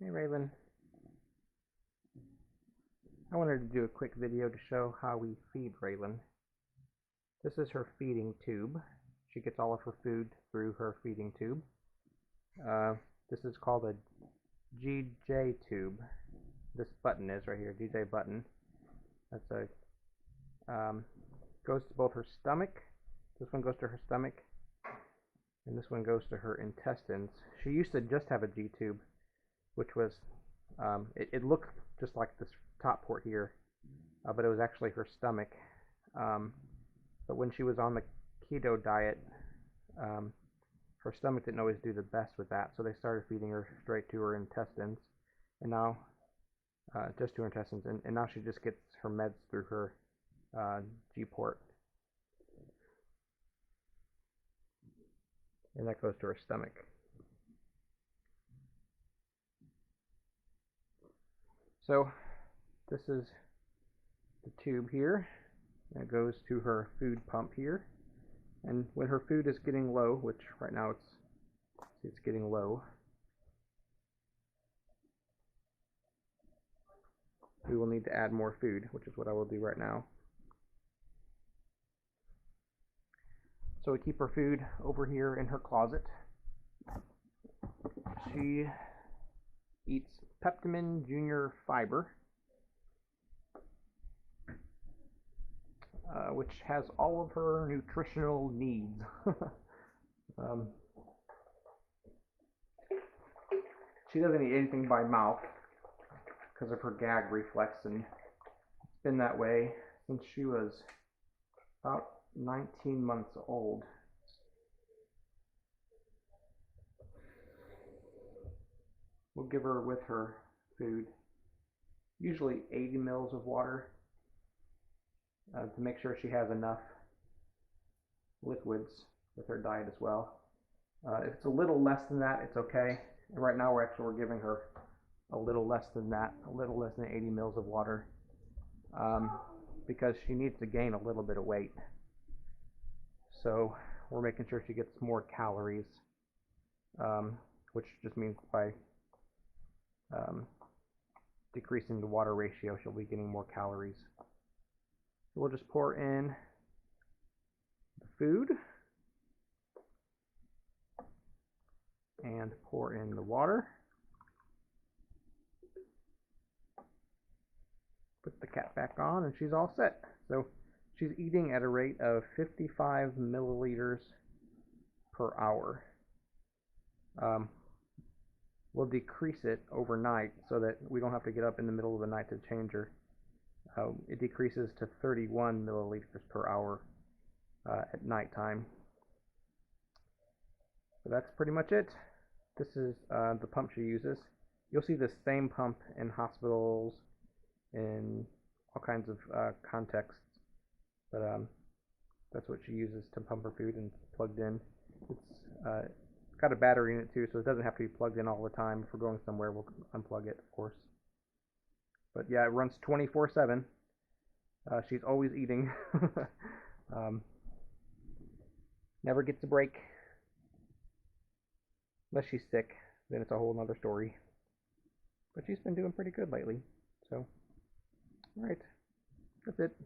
Hey Raelynn, I wanted to do a quick video to show how we feed Raelynn. This is her feeding tube. She gets all of her food through her feeding tube. This is called a GJ tube. This button is right here, GJ button. That's goes to both her stomach. This one goes to her stomach, and this one goes to her intestines. She used to just have a G tube, which was it looked just like this top port here, but it was actually her stomach. But when she was on the keto diet, her stomach didn't always do the best with that, so they started feeding her straight to her intestines, and now just to her intestines, and now she just gets her meds through her G port, and that goes to her stomach. So this is the tube here, and it goes to her food pump here, and when her food is getting low, which right now it's getting low, we will need to add more food, which is what I will do right now. So we keep her food over here in her closet. She eats Peptamen Junior Fiber, which has all of her nutritional needs. She doesn't eat anything by mouth because of her gag reflex, and it's been that way since she was about 19 months old. We'll give her with her food usually 80 mils of water to make sure she has enough liquids with her diet as well. If it's a little less than that, it's okay. And right now we're giving her a little less than that, a little less than 80 mils of water, because she needs to gain a little bit of weight. So we're making sure she gets more calories, which just means by decreasing the water ratio, she'll be getting more calories. So we'll just pour in the food and pour in the water. Put the cap back on, and she's all set. So she's eating at a rate of 55 milliliters per hour. We'll decrease it overnight so that we don't have to get up in the middle of the night to change her. It decreases to 31 milliliters per hour at nighttime. So that's pretty much it. This is the pump she uses. You'll see the same pump in hospitals, in all kinds of contexts, but that's what she uses to pump her food, and it's plugged in. It's got a battery in it too, so it doesn't have to be plugged in all the time. If we're going somewhere, we'll unplug it, of course. But yeah, it runs 24/7. She's always eating. Never gets a break. Unless she's sick, then it's a whole other story. But she's been doing pretty good lately. So, alright, that's it.